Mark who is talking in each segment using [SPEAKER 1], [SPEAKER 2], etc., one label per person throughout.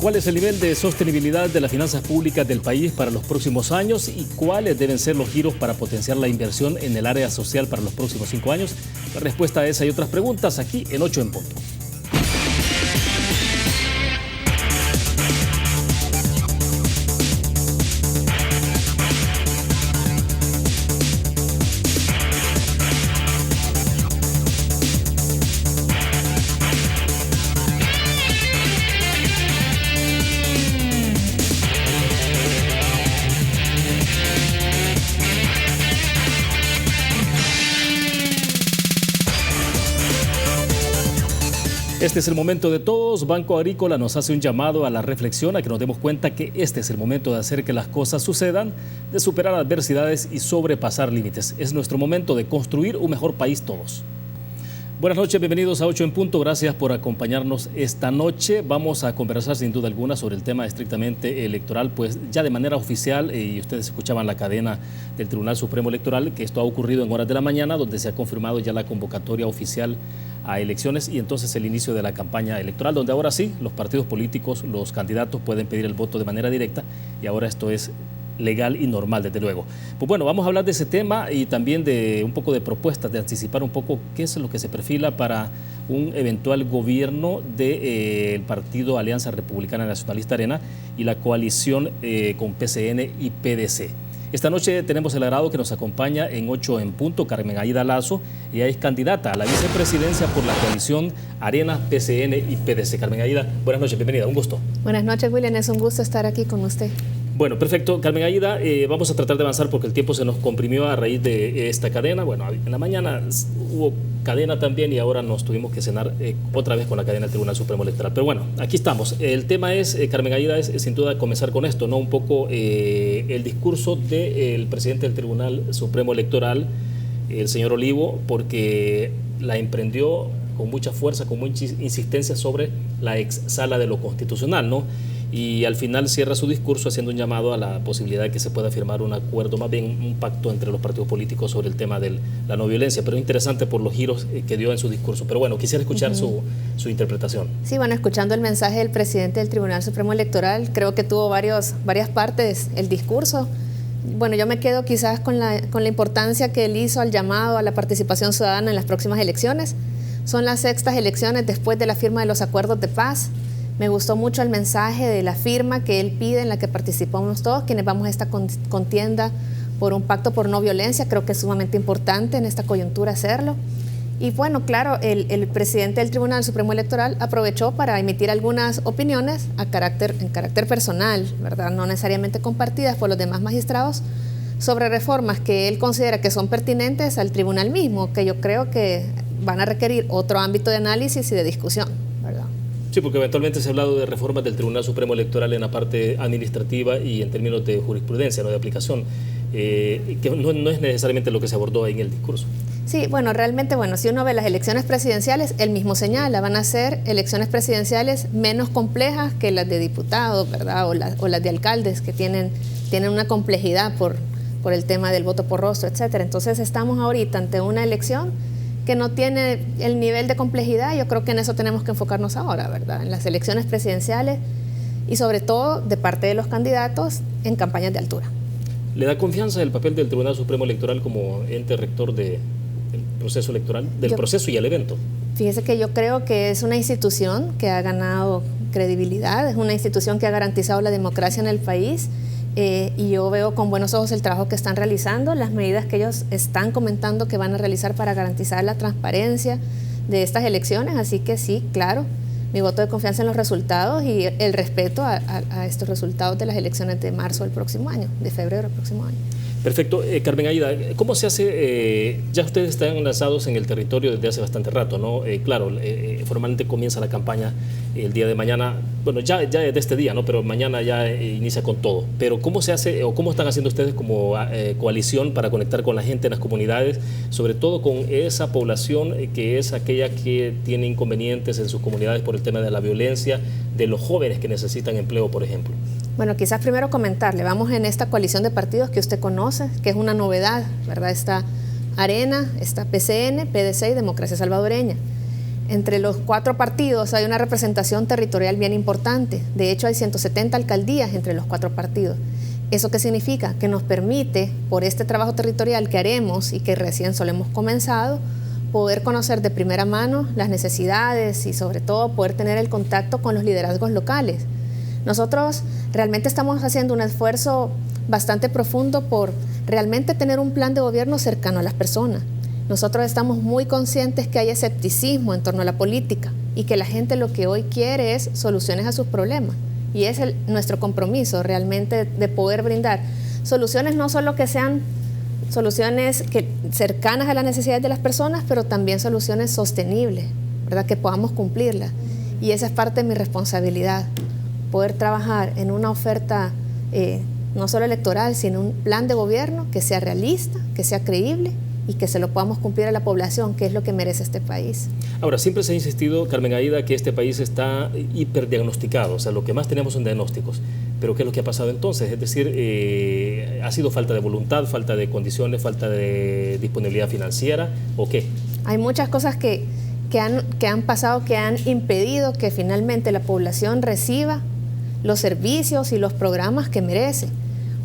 [SPEAKER 1] ¿Cuál es el nivel de sostenibilidad de las finanzas públicas del país para los próximos años y cuáles deben ser los giros para potenciar la inversión en el área social para los próximos 5 años? La respuesta a esa y otras preguntas aquí en 8 en punto. Este es el momento de todos. Banco Agrícola nos hace un llamado a la reflexión, a que nos demos cuenta que este es el momento de hacer que las cosas sucedan, de superar adversidades y sobrepasar límites. Es nuestro momento de construir un mejor país todos. Buenas noches, bienvenidos a 8 en punto. Gracias por acompañarnos esta noche. Vamos a conversar sin duda alguna sobre el tema estrictamente electoral, pues ya de manera oficial, y ustedes escuchaban la cadena del Tribunal Supremo Electoral, que esto ha ocurrido en horas de la mañana, donde se ha confirmado ya la convocatoria oficial a elecciones y entonces el inicio de la campaña electoral, donde ahora sí los partidos políticos, los candidatos pueden pedir el voto de manera directa y ahora esto es legal y normal, desde luego. Pues bueno, vamos a hablar de ese tema y también de un poco de propuestas, de anticipar un poco qué es lo que se perfila para un eventual gobierno del partido Alianza Republicana Nacionalista Arena y la coalición con PCN y PDC. Esta noche tenemos el agrado que nos acompaña en 8 en punto Carmen Aida Lazo. Ella es candidata a la vicepresidencia por la coalición Arena, PCN y PDC. Carmen Aida, buenas noches, bienvenida, un gusto.
[SPEAKER 2] Buenas noches, William, es un gusto estar aquí con usted.
[SPEAKER 1] Bueno, perfecto. Carmen Aida, vamos a tratar de avanzar porque el tiempo se nos comprimió a raíz de esta cadena. Bueno, en la mañana hubo cadena también y ahora nos tuvimos que cenar otra vez con la cadena del Tribunal Supremo Electoral. Pero bueno, aquí estamos. El tema es, Carmen Aida, es sin duda comenzar con esto, ¿no? Un poco el discurso del presidente del Tribunal Supremo Electoral, el señor Olivo, porque la emprendió con mucha fuerza, con mucha insistencia sobre la ex sala de lo constitucional, ¿no? Y al final cierra su discurso haciendo un llamado a la posibilidad de que se pueda firmar un acuerdo, más bien un pacto entre los partidos políticos sobre el tema de la no violencia, pero es interesante por los giros que dio en su discurso. Pero bueno, quisiera escuchar su interpretación. Sí, bueno, escuchando el mensaje del presidente del Tribunal Supremo Electoral, creo que tuvo varias partes el discurso. Bueno, yo me quedo quizás con la importancia que él hizo al llamado a la participación ciudadana en las próximas elecciones. Son las sextas elecciones después de la firma de los acuerdos de paz. Me gustó mucho el mensaje de la firma que él pide, en la que participamos todos, quienes vamos a esta contienda por un pacto por no violencia. Creo que es sumamente importante en esta coyuntura hacerlo. Y bueno, claro, el presidente del Tribunal Supremo Electoral aprovechó para emitir algunas opiniones en carácter personal, ¿verdad? No necesariamente compartidas por los demás magistrados, sobre reformas que él considera que son pertinentes al tribunal mismo, que yo creo que van a requerir otro ámbito de análisis y de discusión, ¿verdad? Sí, porque eventualmente se ha hablado de reformas del Tribunal Supremo Electoral en la parte administrativa y en términos de jurisprudencia, no de aplicación, que no es necesariamente lo que se abordó ahí en el discurso. Sí, bueno, realmente, si uno ve las elecciones presidenciales, él mismo señala, van a ser elecciones presidenciales menos complejas que las de diputados, ¿verdad? O las de alcaldes, que tienen una complejidad por el tema del voto por rostro, etcétera. Entonces estamos ahorita ante una elección que no tiene el nivel de complejidad. Yo creo que en eso tenemos que enfocarnos ahora, ¿verdad? En las elecciones presidenciales y sobre todo de parte de los candidatos en campañas de altura. ¿Le da confianza el papel del Tribunal Supremo Electoral como ente rector del proceso electoral, proceso y el evento? Fíjese que yo creo que es una institución que ha ganado credibilidad, es una institución que ha garantizado la democracia en el país. Y yo veo con buenos ojos el trabajo que están realizando, las medidas que ellos están comentando que van a realizar para garantizar la transparencia de estas elecciones. Así que sí, claro, mi voto de confianza en los resultados y el respeto a estos resultados de las elecciones de marzo del próximo año, de febrero del próximo año. Perfecto. Carmen Aida, ¿cómo se hace? Ya ustedes están lanzados en el territorio desde hace bastante rato, ¿no? Claro, formalmente comienza la campaña el día de mañana, bueno, ya de este día, ¿no? Pero mañana ya inicia con todo. Pero ¿cómo se hace o cómo están haciendo ustedes como coalición para conectar con la gente en las comunidades, sobre todo con esa población que es aquella que tiene inconvenientes en sus comunidades por el tema de la violencia, de los jóvenes que necesitan empleo, por ejemplo? Bueno, quizás primero comentarle, vamos en esta coalición de partidos que usted conoce, que es una novedad, ¿verdad? Está Arena, está PCN, PDC y Democracia Salvadoreña.
[SPEAKER 2] Entre los 4 partidos hay una representación territorial bien importante. De hecho, hay 170 alcaldías entre los 4 partidos. ¿Eso qué significa? Que nos permite, por este trabajo territorial que haremos y que recién solo hemos comenzado, poder conocer de primera mano las necesidades y sobre todo poder tener el contacto con los liderazgos locales. Nosotros realmente estamos haciendo un esfuerzo bastante profundo por realmente tener un plan de gobierno cercano a las personas. Nosotros estamos muy conscientes que hay escepticismo en torno a la política y que la gente lo que hoy quiere es soluciones a sus problemas. Y es nuestro compromiso realmente de poder brindar soluciones, no solo que sean soluciones cercanas a las necesidades de las personas, pero también soluciones sostenibles, ¿verdad? Que podamos cumplirlas. Y esa es parte de mi responsabilidad, poder trabajar en una oferta no solo electoral, sino un plan de gobierno que sea realista, que sea creíble y que se lo podamos cumplir a la población, que es lo que merece este país. Ahora,
[SPEAKER 1] siempre se ha insistido, Carmen Aída, que este país está hiperdiagnosticado, o sea, lo que más tenemos son diagnósticos. Pero ¿qué es lo que ha pasado entonces? Es decir, ¿ha sido falta de voluntad, falta de condiciones, falta de disponibilidad financiera o qué? Hay muchas cosas que han pasado, que han impedido que finalmente la población reciba los servicios y los programas que merece.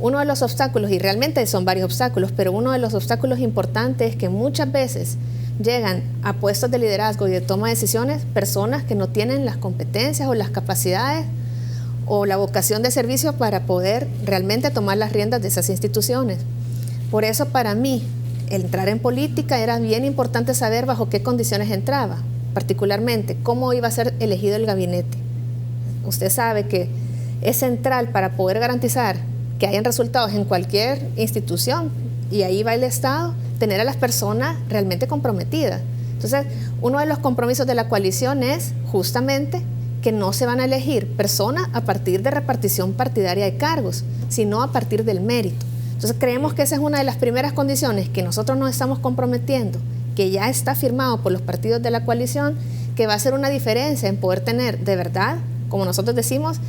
[SPEAKER 1] Uno de los obstáculos, y realmente son varios obstáculos, pero uno de los obstáculos importantes es que muchas veces llegan a puestos de liderazgo y de toma de decisiones personas que no tienen las competencias o las capacidades o la vocación de servicio para poder realmente tomar las riendas de esas instituciones. Por eso para mí, entrar en política era bien importante saber bajo qué condiciones entraba, particularmente cómo iba a ser elegido el gabinete. Usted sabe que es central para poder garantizar que hayan resultados en cualquier institución, y ahí va el Estado, tener a las personas realmente comprometidas. Entonces, uno de los compromisos de la coalición es justamente que no se van a elegir personas a partir de repartición partidaria de cargos, sino a partir del mérito. Entonces, creemos que esa es una de las primeras condiciones que nosotros nos estamos comprometiendo, que ya está firmado por los partidos de la coalición, que va a hacer una diferencia en poder tener de verdad, como nosotros decimos,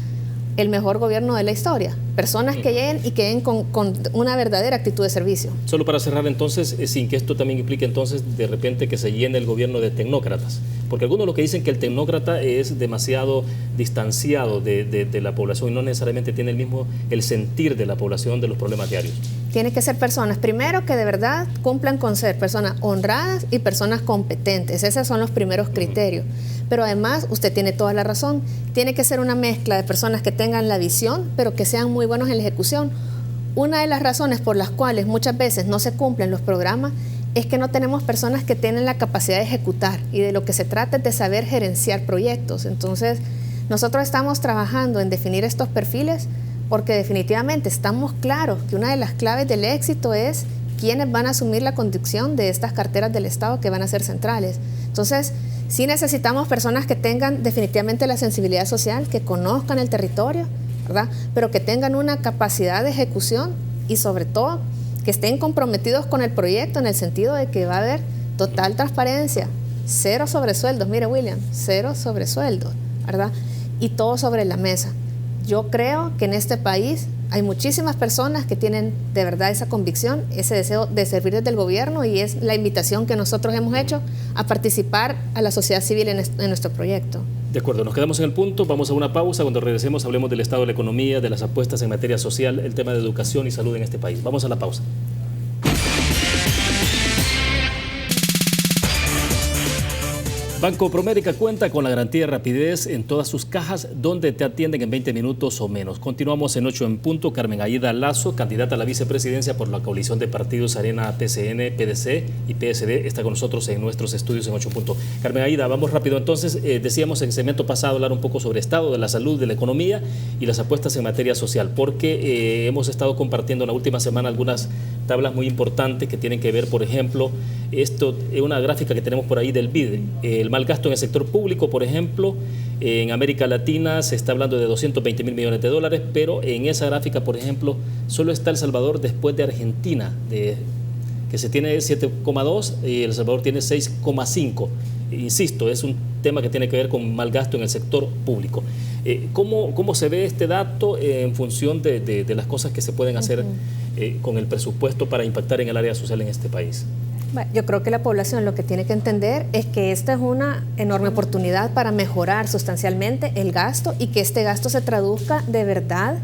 [SPEAKER 1] el mejor gobierno de la historia. Personas que lleguen y que lleguen con una verdadera actitud de servicio. Solo para cerrar entonces, sin que esto también implique entonces de repente que se llene el gobierno de tecnócratas, porque algunos lo que dicen que el tecnócrata es demasiado distanciado de la población y no necesariamente tiene el sentir de la población de los problemas diarios. Tiene que ser personas, primero, que de verdad cumplan con ser personas honradas y personas competentes. Esos son los primeros criterios. Pero además, usted tiene toda la razón, tiene que ser una mezcla de personas que tengan la visión, pero que sean muy buenos en la ejecución. Una de las razones por las cuales muchas veces no se cumplen los programas es que no tenemos personas que tienen la capacidad de ejecutar, y de lo que se trata es de saber gerenciar proyectos. Entonces, nosotros estamos trabajando en definir estos perfiles porque definitivamente estamos claros que una de las claves del éxito es quiénes van a asumir la conducción de estas carteras del Estado que van a ser centrales. Entonces, sí necesitamos personas que tengan definitivamente la sensibilidad social, que conozcan el territorio, ¿verdad? Pero que tengan una capacidad de ejecución y sobre todo que estén comprometidos con el proyecto en el sentido de que va a haber total transparencia, cero sobresueldos, mire William, cero sobresueldos, ¿verdad? Y todo sobre la mesa. Yo creo que en este país hay muchísimas personas que tienen de verdad esa convicción, ese deseo de servir desde el gobierno, y es la invitación que nosotros hemos hecho a participar a la sociedad civil en nuestro proyecto. De acuerdo, nos quedamos en el punto, vamos a una pausa. Cuando regresemos hablemos del estado de la economía, de las apuestas en materia social, el tema de educación y salud en este país. Vamos a la pausa. Banco Promérica cuenta con la garantía de rapidez en todas sus cajas, donde te atienden en 20 minutos o menos. Continuamos en 8 en punto. Carmen Aída Lazo, candidata a la vicepresidencia por la coalición de partidos Arena, PCN, PDC y PSD, está con nosotros en nuestros estudios en 8 en punto. Carmen Aída, vamos rápido. Entonces, decíamos en el segmento pasado hablar un poco sobre estado de la salud, de la economía y las apuestas en materia social, porque hemos estado compartiendo en la última semana algunas tablas muy importantes que tienen que ver, por ejemplo, esto es una gráfica que tenemos por ahí del BID, el mal gasto en el sector público, por ejemplo, en América Latina se está hablando de 220.000 millones de dólares, pero en esa gráfica, por ejemplo, solo está El Salvador después de Argentina, que se tiene 7,2 y El Salvador tiene 6,5. Insisto, es un tema que tiene que ver con mal gasto en el sector público. ¿Cómo se ve este dato en función de las cosas que se pueden hacer con el presupuesto para impactar en el área social en este país?
[SPEAKER 2] Yo creo que la población lo que tiene que entender es que esta es una enorme oportunidad para mejorar sustancialmente el gasto y que este gasto se traduzca de verdad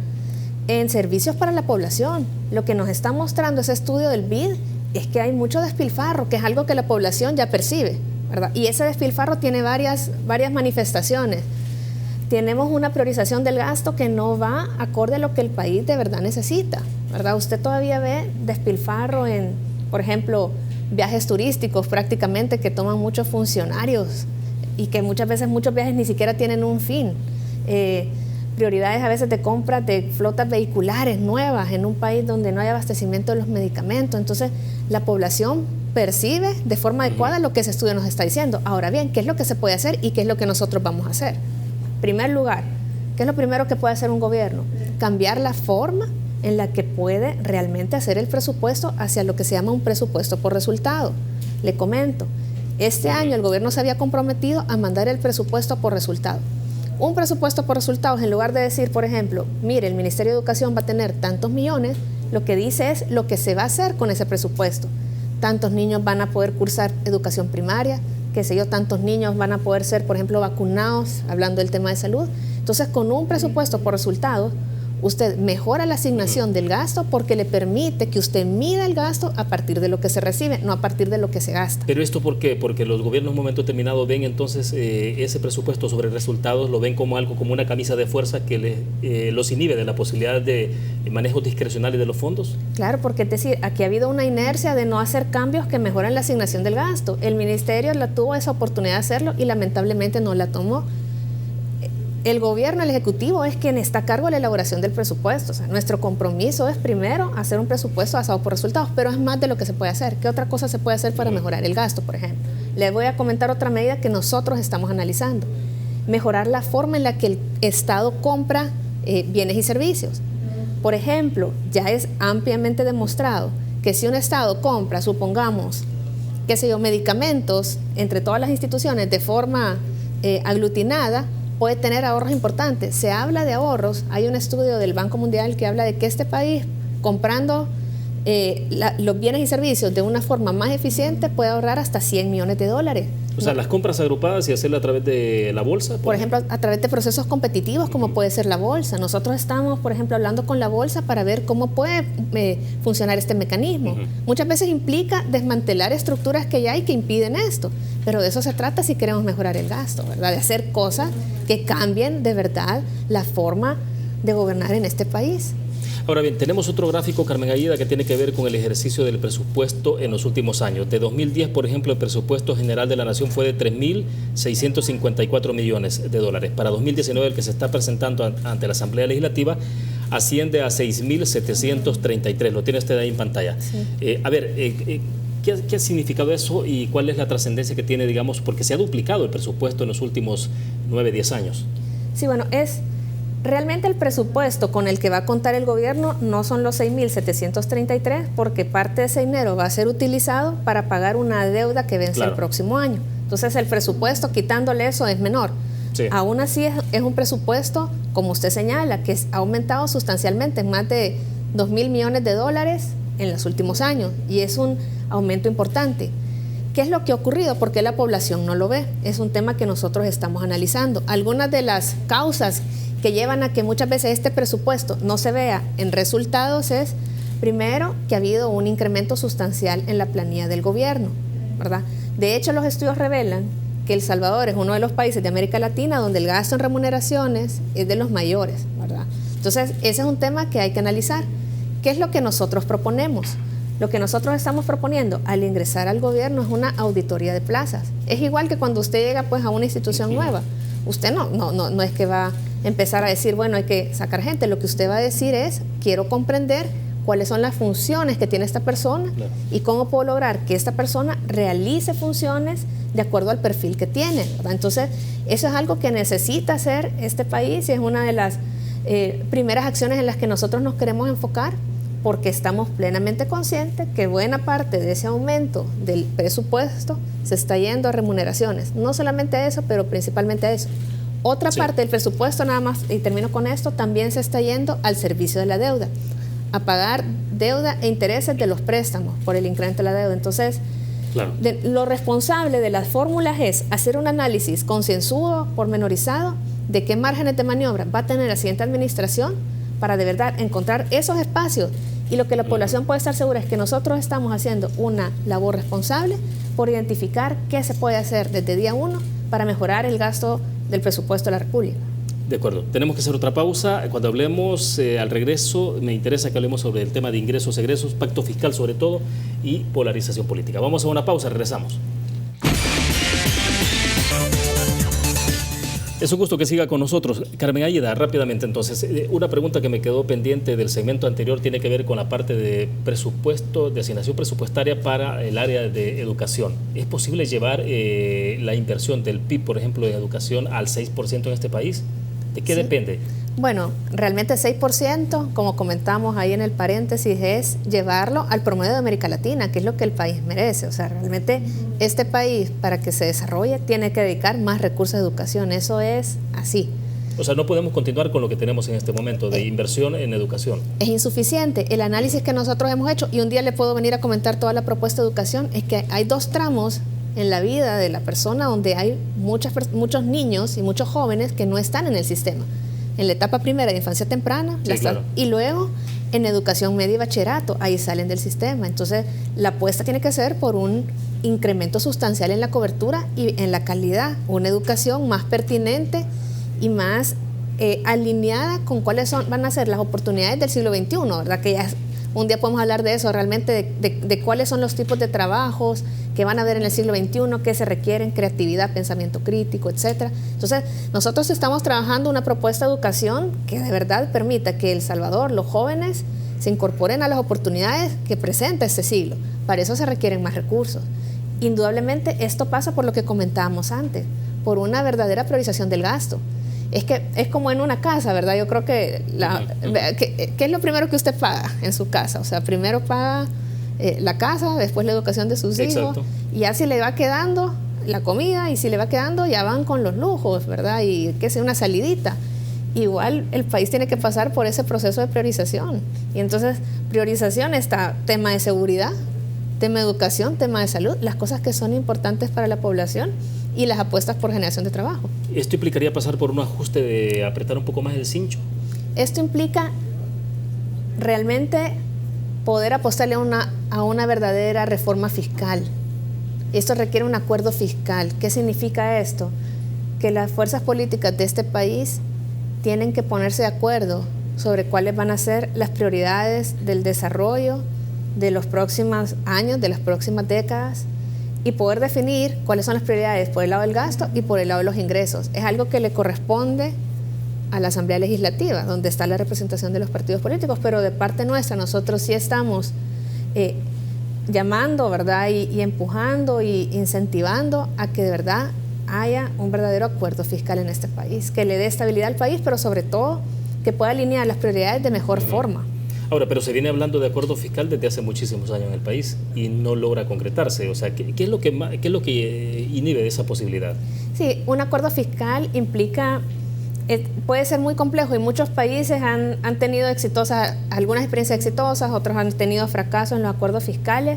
[SPEAKER 2] en servicios para la población. Lo que nos está mostrando ese estudio del BID es que hay mucho despilfarro, que es algo que la población ya percibe, ¿verdad? Y ese despilfarro tiene varias manifestaciones. Tenemos una priorización del gasto que no va acorde a lo que el país de verdad necesita, ¿verdad? Usted todavía ve despilfarro en, por ejemplo, viajes turísticos prácticamente que toman muchos funcionarios y que muchas veces muchos viajes ni siquiera tienen un fin. Prioridades a veces de compra de flotas vehiculares nuevas en un país donde no hay abastecimiento de los medicamentos. Entonces, la población percibe de forma adecuada lo que ese estudio nos está diciendo. Ahora bien, ¿qué es lo que se puede hacer y qué es lo que nosotros vamos a hacer? En primer lugar, ¿qué es lo primero que puede hacer un gobierno? Cambiar la forma en la que puede realmente hacer el presupuesto hacia lo que se llama un presupuesto por resultado. Le comento, este año el gobierno se había comprometido a mandar el presupuesto por resultado. Un presupuesto por resultados, en lugar de decir, por ejemplo, mire, el Ministerio de Educación va a tener tantos millones, lo que dice es lo que se va a hacer con ese presupuesto. Tantos niños van a poder cursar educación primaria, qué sé yo, tantos niños van a poder ser, por ejemplo, vacunados, hablando del tema de salud. Entonces, con un presupuesto por resultados, usted mejora la asignación del gasto porque le permite que usted mida el gasto a partir de lo que se recibe, no a partir de lo que se gasta.
[SPEAKER 1] ¿Pero esto por qué? Porque los gobiernos en un momento determinado ven entonces ese presupuesto sobre resultados, lo ven como algo, como una camisa de fuerza que los inhibe de la posibilidad de manejos discrecionales de los fondos.
[SPEAKER 2] Claro, porque es decir, aquí ha habido una inercia de no hacer cambios que mejoran la asignación del gasto. El ministerio tuvo esa oportunidad de hacerlo y lamentablemente no la tomó. El gobierno, el ejecutivo es quien está a cargo de la elaboración del presupuesto. O sea, nuestro compromiso es primero hacer un presupuesto basado por resultados, pero es más de lo que se puede hacer. ¿Qué otra cosa se puede hacer para mejorar el gasto, por ejemplo? Les voy a comentar otra medida que nosotros estamos analizando. Mejorar la forma en la que el Estado compra bienes y servicios. Por ejemplo, ya es ampliamente demostrado que si un Estado compra, supongamos, qué sé yo, medicamentos entre todas las instituciones de forma aglutinada, puede tener ahorros importantes. Se habla de ahorros, hay un estudio del Banco Mundial que habla de que este país, comprando los bienes y servicios de una forma más eficiente, puede ahorrar hasta $100 millones.
[SPEAKER 1] O sea, las compras agrupadas y hacerlo a través de la bolsa.
[SPEAKER 2] Por ejemplo, a través de procesos competitivos como puede ser la bolsa. Nosotros estamos, por ejemplo, hablando con la bolsa para ver cómo puede funcionar este mecanismo. Muchas veces implica desmantelar estructuras que ya hay que impiden esto, pero de eso se trata si queremos mejorar el gasto, ¿verdad? De hacer cosas que cambien de verdad la forma de gobernar en este país.
[SPEAKER 1] Ahora bien, tenemos otro gráfico, Carmen Aida, que tiene que ver con el ejercicio del presupuesto en los últimos años. De 2010, por ejemplo, el presupuesto general de la Nación fue de $3.654 millones. Para 2019, el que se está presentando ante la Asamblea Legislativa, asciende a 6.733. Lo tiene usted ahí en pantalla. Sí. ¿Qué ha significado eso y cuál es la trascendencia que tiene, digamos, porque se ha duplicado el presupuesto en los últimos 9, 10 años?
[SPEAKER 2] Sí, bueno, realmente el presupuesto con el que va a contar el gobierno no son los 6.733 porque parte de ese dinero va a ser utilizado para pagar una deuda que vence el próximo año. Entonces el presupuesto, quitándole eso, es menor. Sí. Aún así es un presupuesto, como usted señala, que ha aumentado sustancialmente en más de $2.000 millones en los últimos años y es un aumento importante. ¿Qué es lo que ha ocurrido? ¿Por qué la población no lo ve? Es un tema que nosotros estamos analizando. Algunas de las causas que llevan a que muchas veces este presupuesto no se vea en resultados es, primero, que ha habido un incremento sustancial en la planilla del gobierno, ¿verdad? De hecho, los estudios revelan que El Salvador es uno de los países de América Latina donde el gasto en remuneraciones es de los mayores, ¿verdad? Entonces, ese es un tema que hay que analizar. ¿Qué es lo que nosotros proponemos? Lo que nosotros estamos proponiendo al ingresar al gobierno es una auditoría de plazas. Es igual que cuando usted llega pues, a una institución nueva. Usted no es que va a empezar a decir, bueno, hay que sacar gente. Lo que usted va a decir es, quiero comprender cuáles son las funciones que tiene esta persona y cómo puedo lograr que esta persona realice funciones de acuerdo al perfil que tiene, ¿verdad? Entonces, eso es algo que necesita hacer este país y es una de las primeras acciones en las que nosotros nos queremos enfocar porque estamos plenamente conscientes que buena parte de ese aumento del presupuesto se está yendo a remuneraciones. No solamente a eso, pero principalmente a eso. Otra parte del presupuesto, nada más, y termino con esto, también se está yendo al servicio de la deuda, a pagar deuda e intereses de los préstamos por el incremento de la deuda. Entonces,
[SPEAKER 1] Claro.
[SPEAKER 2] Lo responsable de las fórmulas es hacer un análisis concienzudo, pormenorizado, de qué márgenes de maniobra va a tener la siguiente administración para de verdad encontrar esos espacios. Y lo que la población puede estar segura es que nosotros estamos haciendo una labor responsable por identificar qué se puede hacer desde día 1 para mejorar el gasto del presupuesto de la República.
[SPEAKER 1] De acuerdo, tenemos que hacer otra pausa. Cuando hablemos al regreso, me interesa que hablemos sobre el tema de ingresos, egresos, pacto fiscal sobre todo y polarización política. Vamos a una pausa, regresamos. Es un gusto que siga con nosotros. Carmen Águeda, rápidamente entonces, una pregunta que me quedó pendiente del segmento anterior tiene que ver con la parte de presupuesto, de asignación presupuestaria para el área de educación. ¿Es posible llevar la inversión del PIB, por ejemplo, en educación al 6% en este país? ¿De qué depende?
[SPEAKER 2] Bueno, realmente 6%, como comentamos ahí en el paréntesis, es llevarlo al promedio de América Latina, que es lo que el país merece. O sea, realmente este país, para que se desarrolle, tiene que dedicar más recursos a educación. Eso es así.
[SPEAKER 1] O sea, no podemos continuar con lo que tenemos en este momento de inversión en educación.
[SPEAKER 2] Es insuficiente. El análisis que nosotros hemos hecho, y un día le puedo venir a comentar toda la propuesta de educación, es que hay 2 tramos en la vida de la persona donde hay muchos niños y muchos jóvenes que no están en el sistema. En la etapa primera de infancia temprana,
[SPEAKER 1] sí, claro.
[SPEAKER 2] Y luego en educación media y bachillerato, ahí salen del sistema. Entonces, la apuesta tiene que ser por un incremento sustancial en la cobertura y en la calidad, una educación más pertinente y más alineada con cuáles van a ser las oportunidades del siglo XXI, ¿verdad? Que ya un día podemos hablar de eso, realmente de cuáles son los tipos de trabajos que van a haber en el siglo XXI, qué se requieren, creatividad, pensamiento crítico, etcétera. Entonces, nosotros estamos trabajando una propuesta de educación que de verdad permita que El Salvador, los jóvenes, se incorporen a las oportunidades que presenta este siglo. Para eso se requieren más recursos. Indudablemente, esto pasa por lo que comentábamos antes, por una verdadera priorización del gasto. Es que es como en una casa, ¿verdad? Yo creo que ¿qué es lo primero que usted paga en su casa? O sea, primero paga la casa, después la educación de sus hijos, y ya si le va quedando la comida, y si le va quedando ya van con los lujos, ¿verdad? Y que sea una salidita. Igual el país tiene que pasar por ese proceso de priorización. Y entonces, priorización está tema de seguridad, tema de educación, tema de salud, las cosas que son importantes para la población y las apuestas por generación de trabajo.
[SPEAKER 1] ¿Esto implicaría pasar por un ajuste de apretar un poco más el cincho?
[SPEAKER 2] Esto implica realmente poder apostarle a una verdadera reforma fiscal. Esto requiere un acuerdo fiscal. ¿Qué significa esto? Que las fuerzas políticas de este país tienen que ponerse de acuerdo sobre cuáles van a ser las prioridades del desarrollo de los próximos años, de las próximas décadas, y poder definir cuáles son las prioridades por el lado del gasto y por el lado de los ingresos. Es algo que le corresponde a la Asamblea Legislativa, donde está la representación de los partidos políticos, pero de parte nuestra nosotros sí estamos llamando, ¿verdad? Y empujando y incentivando a que de verdad haya un verdadero acuerdo fiscal en este país, que le dé estabilidad al país, pero sobre todo que pueda alinear las prioridades de mejor forma.
[SPEAKER 1] Ahora, pero se viene hablando de acuerdo fiscal desde hace muchísimos años en el país y no logra concretarse. O sea, ¿qué es lo que inhibe de esa posibilidad? Sí,
[SPEAKER 2] un acuerdo fiscal implica, puede ser muy complejo y muchos países han tenido algunas experiencias exitosas, otros han tenido fracasos en los acuerdos fiscales.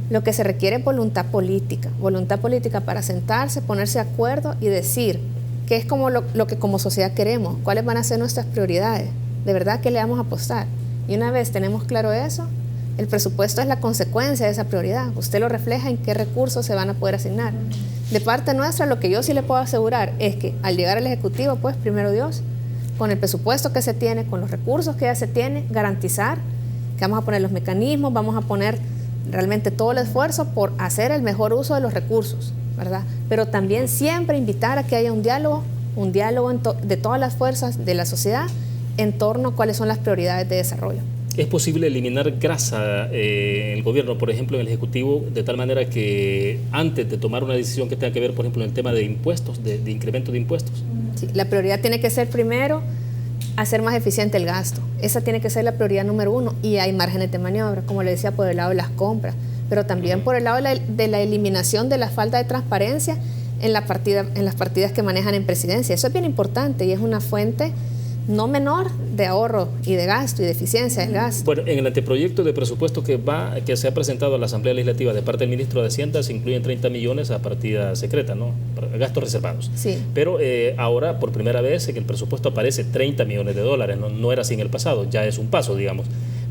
[SPEAKER 2] Lo que se requiere es voluntad política para sentarse, ponerse de acuerdo y decir qué es como lo que como sociedad queremos, cuáles van a ser nuestras prioridades, de verdad qué le vamos a apostar. Y una vez tenemos claro eso, el presupuesto es la consecuencia de esa prioridad. Usted lo refleja en qué recursos se van a poder asignar. De parte nuestra, lo que yo sí le puedo asegurar es que al llegar al Ejecutivo, pues primero Dios, con el presupuesto que se tiene, con los recursos que ya se tiene, garantizar que vamos a poner los mecanismos, vamos a poner realmente todo el esfuerzo por hacer el mejor uso de los recursos, ¿verdad? Pero también siempre invitar a que haya un diálogo de todas las fuerzas de la sociedad en torno a cuáles son las prioridades de desarrollo.
[SPEAKER 1] ¿Es posible eliminar grasa en el gobierno, por ejemplo, en el Ejecutivo, de tal manera que antes de tomar una decisión que tenga que ver, por ejemplo, en el tema de impuestos, de incremento de impuestos?
[SPEAKER 2] Sí, la prioridad tiene que ser primero hacer más eficiente el gasto. Esa tiene que ser la prioridad número 1 y hay márgenes de maniobra, como le decía, por el lado de las compras, pero también por el lado de la eliminación de la falta de transparencia en las partidas que manejan en presidencia. Eso es bien importante y es una fuente no menor de ahorro y de gasto y de eficiencia del gasto.
[SPEAKER 1] Bueno, en el anteproyecto de presupuesto que se ha presentado a la Asamblea Legislativa de parte del ministro de Hacienda se incluyen 30 millones a partida secreta, ¿no? Para gastos reservados.
[SPEAKER 2] Sí.
[SPEAKER 1] Pero ahora, por primera vez, en el presupuesto aparece 30 millones de dólares, no era así en el pasado, ya es un paso, digamos.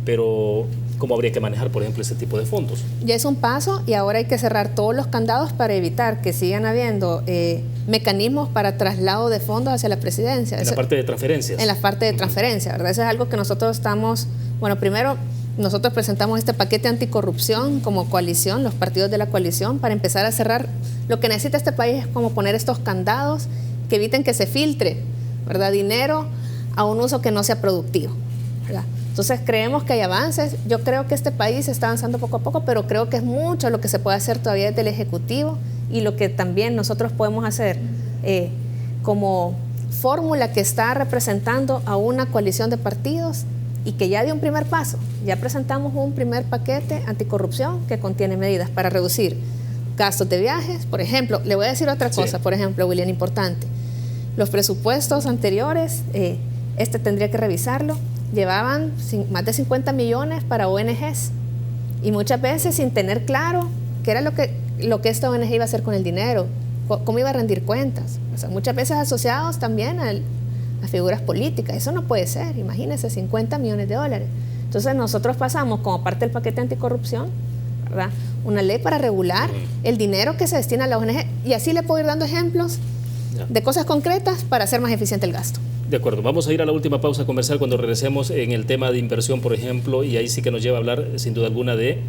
[SPEAKER 1] Pero, ¿cómo habría que manejar, por ejemplo, ese tipo de fondos?
[SPEAKER 2] Ya es un paso y ahora hay que cerrar todos los candados para evitar que sigan habiendo mecanismos para traslado de fondos hacia la presidencia.
[SPEAKER 1] En la parte de transferencias.
[SPEAKER 2] En la parte de transferencia, ¿verdad? Eso es algo que nosotros estamos, bueno, primero nosotros presentamos este paquete anticorrupción como coalición, los partidos de la coalición, para empezar a cerrar. Lo que necesita este país es como poner estos candados que eviten que se filtre, ¿verdad?, dinero a un uso que no sea productivo, ¿verdad? Entonces creemos que hay avances. Yo creo que este país está avanzando poco a poco, pero creo que es mucho lo que se puede hacer todavía desde el Ejecutivo y lo que también nosotros podemos hacer como fórmula que está representando a una coalición de partidos y que ya dio un primer paso. Ya presentamos un primer paquete anticorrupción que contiene medidas para reducir gastos de viajes. Por ejemplo, le voy a decir otra cosa, por ejemplo, William, importante. Los presupuestos anteriores, tendría que revisarlo, llevaban más de 50 millones para ONGs y muchas veces sin tener claro qué era lo que esta ONG iba a hacer con el dinero, cómo iba a rendir cuentas. O sea, muchas veces asociados también a figuras políticas. Eso no puede ser, imagínense, 50 millones de dólares. Entonces nosotros pasamos como parte del paquete anticorrupción, ¿verdad?, una ley para regular el dinero que se destina a la ONG y así le puedo ir dando ejemplos de cosas concretas para hacer más eficiente el gasto.
[SPEAKER 1] De acuerdo, vamos a ir a la última pausa comercial cuando regresemos en el tema de inversión, por ejemplo, y ahí sí que nos lleva a hablar sin duda alguna de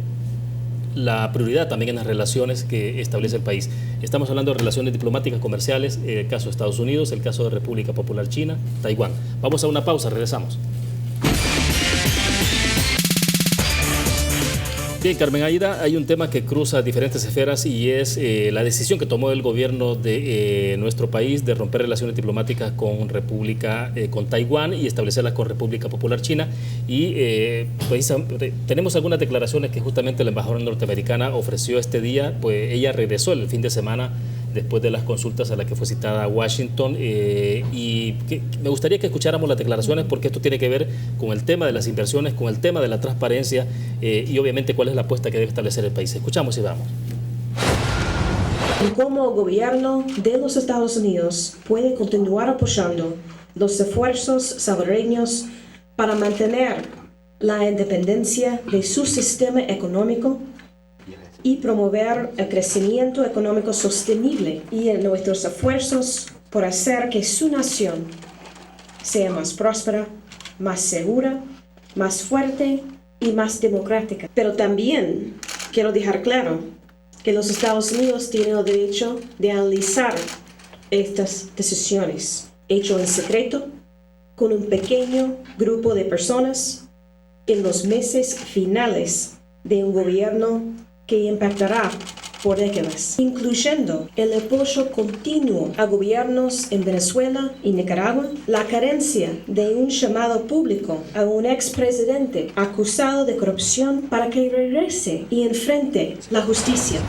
[SPEAKER 1] la prioridad también en las relaciones que establece el país. Estamos hablando de relaciones diplomáticas comerciales, el caso de Estados Unidos, el caso de República Popular China, Taiwán. Vamos a una pausa, regresamos. Bien, Carmen Aida, hay un tema que cruza diferentes esferas y es la decisión que tomó el gobierno de nuestro país de romper relaciones diplomáticas con Taiwán y establecerlas con República Popular China. Y pues, tenemos algunas declaraciones que justamente la embajadora norteamericana ofreció este día, pues ella regresó el fin de semana después de las consultas a las que fue citada a Washington y me gustaría que escucháramos las declaraciones porque esto tiene que ver con el tema de las inversiones, con el tema de la transparencia y obviamente cuál es la apuesta que debe establecer el país. Escuchamos y vamos.
[SPEAKER 3] Y cómo el gobierno de los Estados Unidos puede continuar apoyando los esfuerzos salvadoreños para mantener la independencia de su sistema económico y promover el crecimiento económico sostenible y en nuestros esfuerzos por hacer que su nación sea más próspera, más segura, más fuerte y más democrática. Pero también quiero dejar claro que los Estados Unidos tienen el derecho de analizar estas decisiones, hecho en secreto, con un pequeño grupo de personas en los meses finales de un gobierno que impactará por décadas, incluyendo el apoyo continuo a gobiernos en Venezuela y Nicaragua, la carencia de un llamado público a un expresidente acusado de corrupción para que regrese y enfrente la justicia.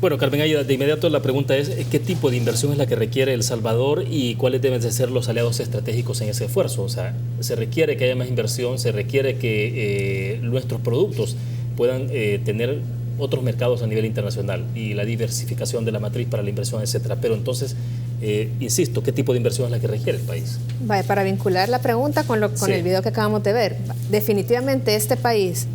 [SPEAKER 1] Bueno, Carmen Aida, de inmediato la pregunta es ¿qué tipo de inversión es la que requiere El Salvador y cuáles deben de ser los aliados estratégicos en ese esfuerzo? O sea, ¿se requiere que haya más inversión? ¿Se requiere que nuestros productos puedan tener otros mercados a nivel internacional y la diversificación de la matriz para la inversión, etcétera? Pero entonces, insisto, ¿qué tipo de inversión es la que requiere el país?
[SPEAKER 2] Vale, para vincular la pregunta con el video que acabamos de ver, definitivamente este país,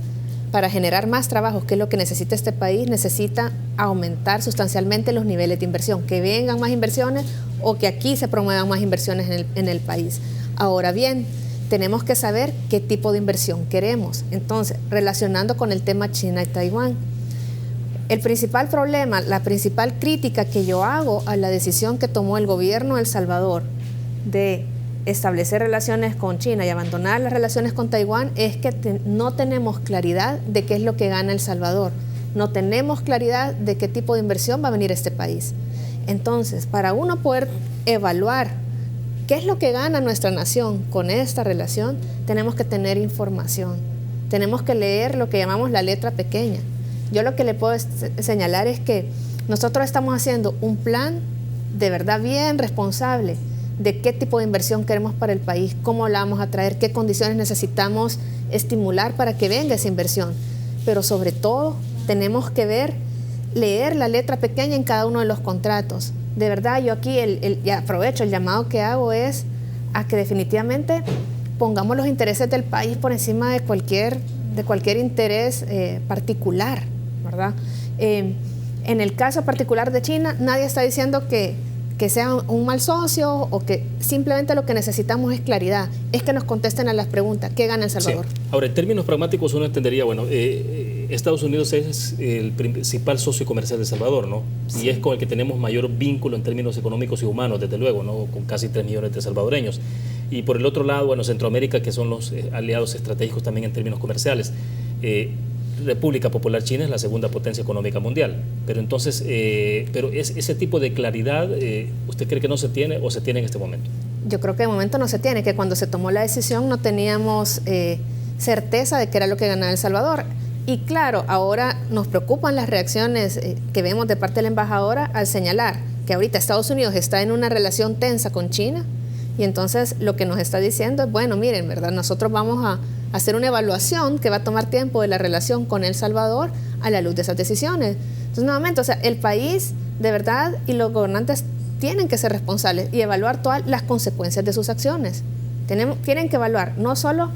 [SPEAKER 2] para generar más trabajos, que es lo que necesita este país, necesita aumentar sustancialmente los niveles de inversión, que vengan más inversiones o que aquí se promuevan más inversiones en el país. Ahora bien, tenemos que saber qué tipo de inversión queremos. Entonces, relacionando con el tema China y Taiwán, el principal problema, la principal crítica que yo hago a la decisión que tomó el gobierno de El Salvador de establecer relaciones con China y abandonar las relaciones con Taiwán es que no tenemos claridad de qué es lo que gana El Salvador. No tenemos claridad de qué tipo de inversión va a venir a este país. Entonces, para uno poder evaluar qué es lo que gana nuestra nación con esta relación, tenemos que tener información. Tenemos que leer lo que llamamos la letra pequeña. Yo lo que le puedo señalar es que nosotros estamos haciendo un plan de verdad bien responsable de qué tipo de inversión queremos para el país, cómo la vamos a traer, qué condiciones necesitamos estimular para que venga esa inversión. Pero sobre todo tenemos que leer la letra pequeña en cada uno de los contratos. De verdad, yo aquí aprovecho, el llamado que hago es a que definitivamente pongamos los intereses del país por encima de cualquier interés particular, ¿verdad? En el caso particular de China, nadie está diciendo que sea un mal socio o que simplemente lo que necesitamos es claridad, es que nos contesten a las preguntas, ¿qué gana El Salvador?
[SPEAKER 1] Sí. Ahora, en términos pragmáticos uno entendería, bueno, Estados Unidos es el principal socio comercial de El Salvador, ¿no? Sí. Y es con el que tenemos mayor vínculo en términos económicos y humanos, desde luego, ¿no? Con casi 3 millones de salvadoreños. Y por el otro lado, bueno, Centroamérica, que son los aliados estratégicos también en términos comerciales. República Popular China es la segunda potencia económica mundial, pero entonces, ese tipo de claridad, ¿usted cree que no se tiene o se tiene en este momento?
[SPEAKER 2] Yo creo que de momento no se tiene, que cuando se tomó la decisión no teníamos certeza de qué era lo que ganaba El Salvador. Y claro, ahora nos preocupan las reacciones que vemos de parte de la embajadora al señalar que ahorita Estados Unidos está en una relación tensa con China, y entonces lo que nos está diciendo es, bueno, miren, ¿verdad? Nosotros vamos a hacer una evaluación que va a tomar tiempo de la relación con El Salvador a la luz de esas decisiones. Entonces, nuevamente, o sea, el país, de verdad, y los gobernantes tienen que ser responsables y evaluar todas las consecuencias de sus acciones. Tienen que evaluar no solo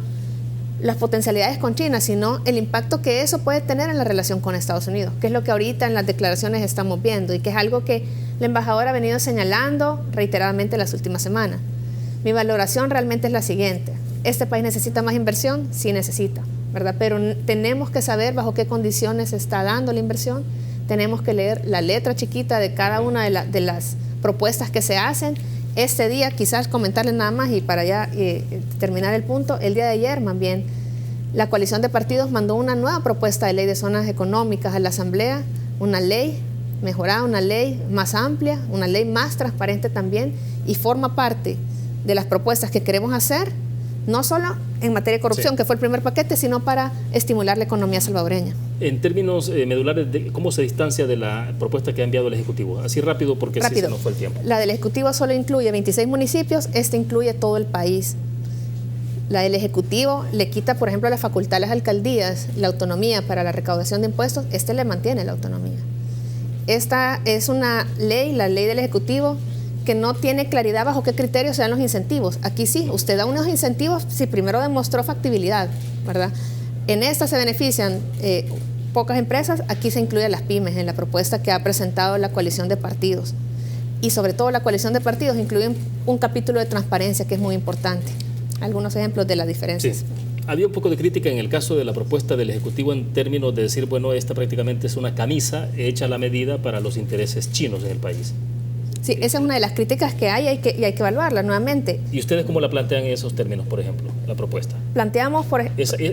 [SPEAKER 2] las potencialidades con China, sino el impacto que eso puede tener en la relación con Estados Unidos, que es lo que ahorita en las declaraciones estamos viendo y que es algo que la embajadora ha venido señalando reiteradamente las últimas semanas. Mi valoración realmente es la siguiente. ¿Este país necesita más inversión? Sí necesita, ¿verdad? Pero tenemos que saber bajo qué condiciones se está dando la inversión. Tenemos que leer la letra chiquita de cada una de las propuestas que se hacen. Este día, quizás comentarles nada más y para ya terminar el punto, el día de ayer más bien, la coalición de partidos mandó una nueva propuesta de ley de zonas económicas a la Asamblea, una ley mejorada, una ley más amplia, una ley más transparente también, y forma parte de las propuestas que queremos hacer, no solo en materia de corrupción, sí, que fue el primer paquete, sino para estimular la economía salvadoreña.
[SPEAKER 1] En términos medulares, ¿cómo se distancia de la propuesta que ha enviado el Ejecutivo? Así rápido, porque sí se nos fue el tiempo.
[SPEAKER 2] La del Ejecutivo solo incluye 26 municipios, incluye todo el país. La del Ejecutivo le quita, por ejemplo, la facultad a las alcaldías, la autonomía para la recaudación de impuestos, le mantiene la autonomía. Esta es una ley, la ley del Ejecutivo, que no tiene claridad bajo qué criterios se dan los incentivos. Aquí sí, usted da unos incentivos si primero demostró factibilidad, ¿verdad? En esta se benefician pocas empresas, aquí se incluyen las pymes en la propuesta que ha presentado la coalición de partidos. Y sobre todo la coalición de partidos incluye un capítulo de transparencia que es muy importante. Algunos ejemplos de las diferencias.
[SPEAKER 1] Sí. Había un poco de crítica en el caso de la propuesta del Ejecutivo en términos de decir, bueno, esta prácticamente es una camisa hecha a la medida para los intereses chinos en el país.
[SPEAKER 2] Sí, esa es una de las críticas que hay y hay que evaluarla nuevamente.
[SPEAKER 1] ¿Y ustedes cómo la plantean en esos términos, por ejemplo, la propuesta?
[SPEAKER 2] Planteamos,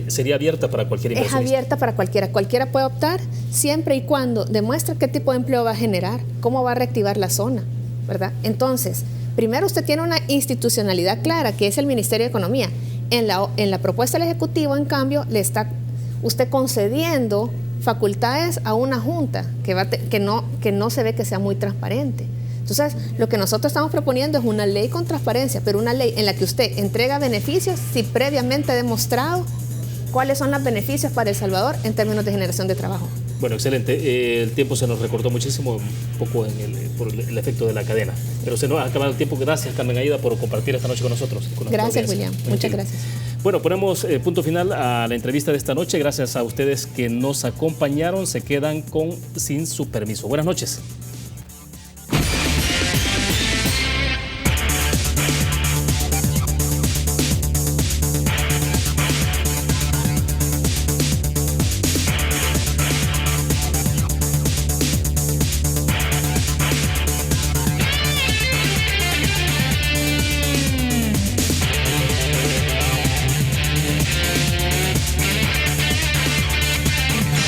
[SPEAKER 1] ¿Sería abierta para cualquier inversionista?
[SPEAKER 2] Es abierta para cualquiera. Cualquiera puede optar siempre y cuando demuestre qué tipo de empleo va a generar, cómo va a reactivar la zona, ¿verdad? Entonces, primero usted tiene una institucionalidad clara, que es el Ministerio de Economía. En la propuesta del Ejecutivo, en cambio, le está usted concediendo facultades a una junta que no se ve que sea muy transparente. Entonces, lo que nosotros estamos proponiendo es una ley con transparencia, pero una ley en la que usted entrega beneficios si previamente ha demostrado cuáles son los beneficios para El Salvador en términos de generación de trabajo.
[SPEAKER 1] Bueno, excelente. El tiempo se nos recortó muchísimo, un poco por el efecto de la cadena. Pero se nos ha acabado el tiempo. Gracias, Carmen Aida, por compartir esta noche con nosotros.
[SPEAKER 2] Gracias, William. Muchas gracias.
[SPEAKER 1] Bueno, ponemos punto final a la entrevista de esta noche. Gracias a ustedes que nos acompañaron. Se quedan sin su permiso. Buenas noches.